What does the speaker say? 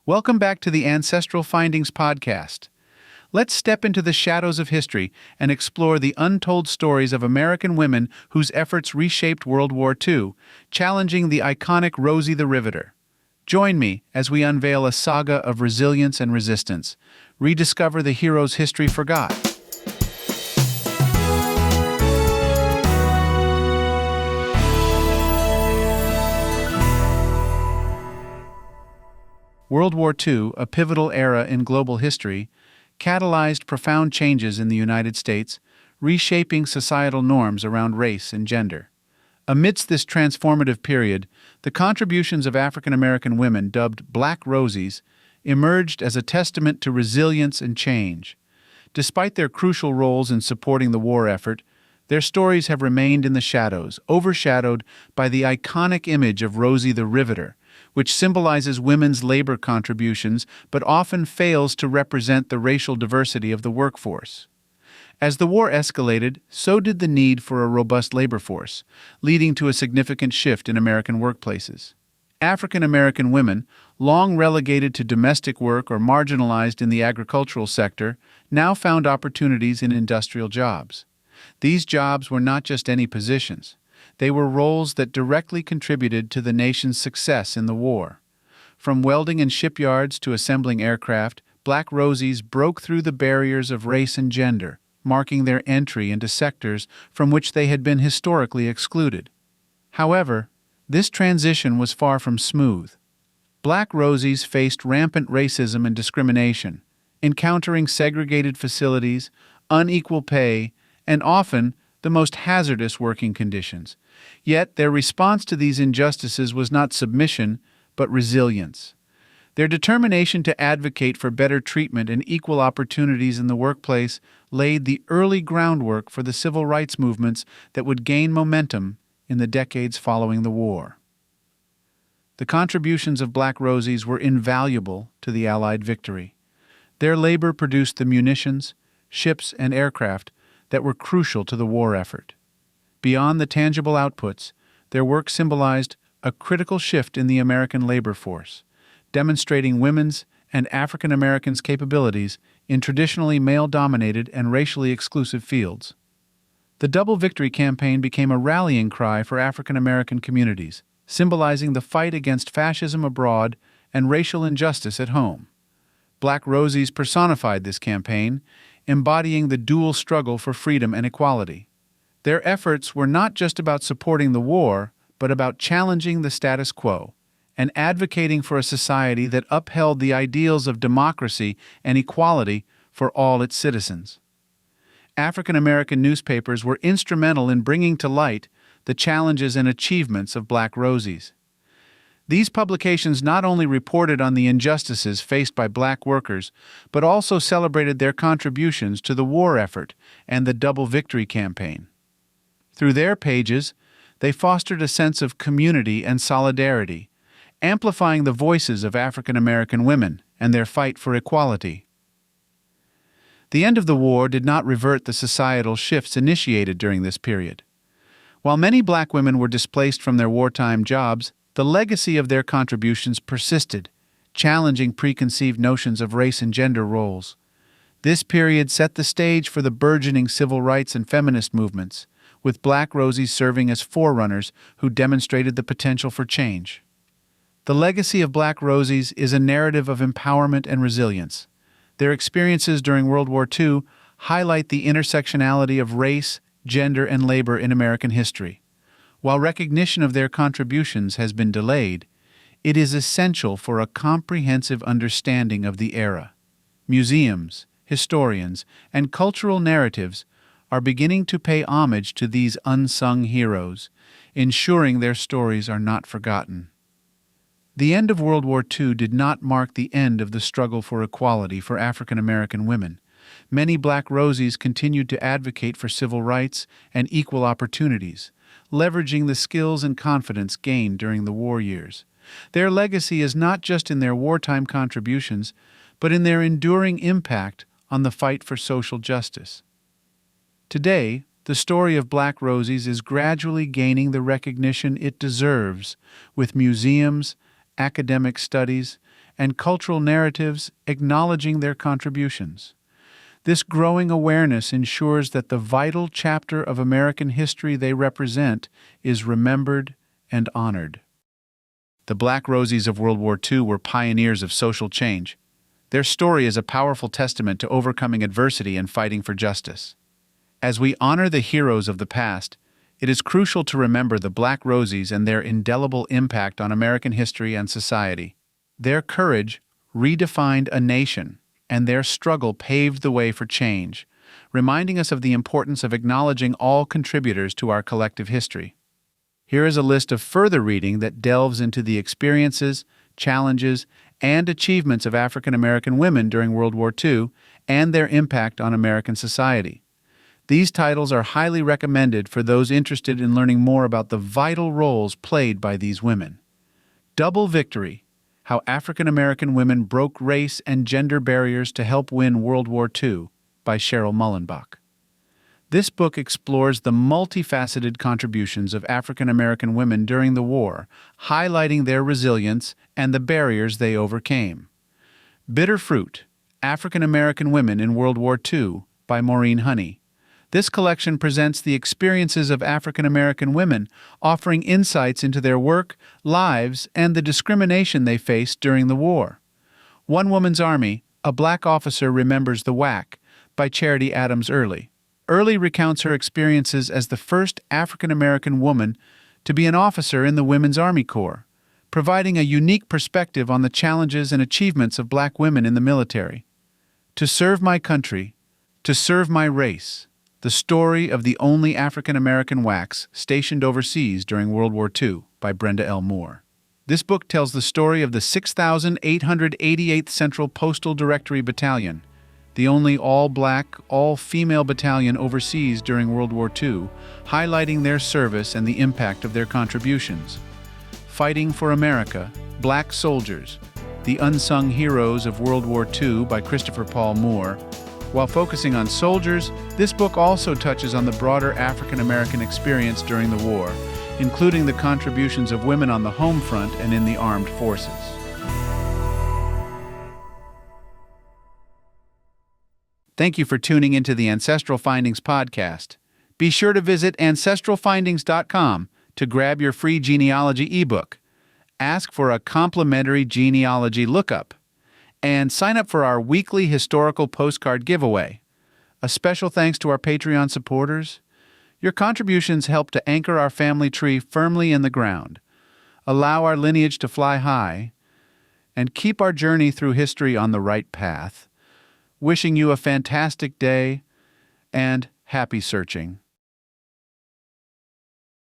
Welcome back to the Ancestral Findings podcast. Let's step into the shadows of history and explore the untold stories of American women whose efforts reshaped World War II, challenging the iconic Rosie the Riveter. Join me as we unveil a saga of resilience and resistance, rediscover the heroes history forgot. World War II, a pivotal era in global history, catalyzed profound changes in the United States, reshaping societal norms around race and gender. Amidst this transformative period, the contributions of African American women, dubbed Black Rosies, emerged as a testament to resilience and change. Despite their crucial roles in supporting the war effort, their stories have remained in the shadows, overshadowed by the iconic image of Rosie the Riveter, which symbolizes women's labor contributions but often fails to represent the racial diversity of the workforce. As the war escalated, so did the need for a robust labor force, leading to a significant shift in American workplaces. African American women, long relegated to domestic work or marginalized in the agricultural sector, now found opportunities in industrial jobs. These jobs were not just any positions. They were roles that directly contributed to the nation's success in the war. From welding in shipyards to assembling aircraft, Black Rosies broke through the barriers of race and gender, marking their entry into sectors from which they had been historically excluded. However, this transition was far from smooth. Black Rosies faced rampant racism and discrimination, encountering segregated facilities, unequal pay, and often the most hazardous working conditions. Yet their response to these injustices was not submission, but resilience. Their determination to advocate for better treatment and equal opportunities in the workplace laid the early groundwork for the civil rights movements that would gain momentum in the decades following the war. The contributions of Black Rosies were invaluable to the Allied victory. Their labor produced the munitions, ships, and aircraft that were crucial to the war effort. Beyond the tangible outputs, their work symbolized a critical shift in the American labor force, demonstrating women's and African Americans' capabilities in traditionally male-dominated and racially exclusive fields. The Double Victory campaign became a rallying cry for African American communities, symbolizing the fight against fascism abroad and racial injustice at home. Black Rosies personified this campaign, embodying the dual struggle for freedom and equality. Their efforts were not just about supporting the war, but about challenging the status quo and advocating for a society that upheld the ideals of democracy and equality for all its citizens. African American newspapers were instrumental in bringing to light the challenges and achievements of Black Rosies. These publications not only reported on the injustices faced by Black workers, but also celebrated their contributions to the war effort and the Double Victory campaign. Through their pages, they fostered a sense of community and solidarity, amplifying the voices of African American women and their fight for equality. The end of the war did not revert the societal shifts initiated during this period. While many Black women were displaced from their wartime jobs, the legacy of their contributions persisted, challenging preconceived notions of race and gender roles. This period set the stage for the burgeoning civil rights and feminist movements, with Black Rosies serving as forerunners who demonstrated the potential for change. The legacy of Black Rosies is a narrative of empowerment and resilience. Their experiences during World War II highlight the intersectionality of race, gender, and labor in American history. While recognition of their contributions has been delayed, it is essential for a comprehensive understanding of the era. Museums, historians, and cultural narratives are beginning to pay homage to these unsung heroes, ensuring their stories are not forgotten. The end of World War II did not mark the end of the struggle for equality for African American women. Many Black Rosies continued to advocate for civil rights and equal opportunities, leveraging the skills and confidence gained during the war years. Their legacy is not just in their wartime contributions, but in their enduring impact on the fight for social justice. Today, the story of Black Rosies is gradually gaining the recognition it deserves, with museums, academic studies, and cultural narratives acknowledging their contributions. This growing awareness ensures that the vital chapter of American history they represent is remembered and honored. The Black Rosies of World War II were pioneers of social change. Their story is a powerful testament to overcoming adversity and fighting for justice. As we honor the heroes of the past, it is crucial to remember the Black Rosies and their indelible impact on American history and society. Their courage redefined a nation, and their struggle paved the way for change, reminding us of the importance of acknowledging all contributors to our collective history. Here is a list of further reading that delves into the experiences, challenges, and achievements of African American women during World War II and their impact on American society. These titles are highly recommended for those interested in learning more about the vital roles played by these women. Double Victory: How African American Women Broke Race and Gender Barriers to Help Win World War II by Cheryl Mullenbach. This book explores the multifaceted contributions of African American women during the war, highlighting their resilience and the barriers they overcame. Bitter Fruit: African American Women in World War II by Maureen Honey. This collection presents the experiences of African American women, offering insights into their work, lives, and the discrimination they faced during the war. One Woman's Army: A Black Officer Remembers the WWII by Charity Adams Early. Early recounts her experiences as the first African American woman to be an officer in the Women's Army Corps, providing a unique perspective on the challenges and achievements of Black women in the military. To Serve My Country, To Serve My Race: The Story of the Only African American WWIIs Stationed Overseas During World War II by Brenda L. Moore. This book tells the story of the 6,888th Central Postal Directory Battalion, the only all-Black, all-female battalion overseas during World War II, highlighting their service and the impact of their contributions. Fighting for America: Black Soldiers, The Unsung Heroes of World War II by Christopher Paul Moore. While focusing on soldiers, this book also touches on the broader African American experience during the war, including the contributions of women on the home front and in the armed forces. Thank you for tuning into the Ancestral Findings podcast. Be sure to visit ancestralfindings.com to grab your free genealogy ebook, ask for a complimentary genealogy lookup, and sign up for our weekly historical postcard giveaway. A special thanks to our Patreon supporters. Your contributions help to anchor our family tree firmly in the ground, allow our lineage to fly high, and keep our journey through history on the right path. Wishing you a fantastic day and happy searching.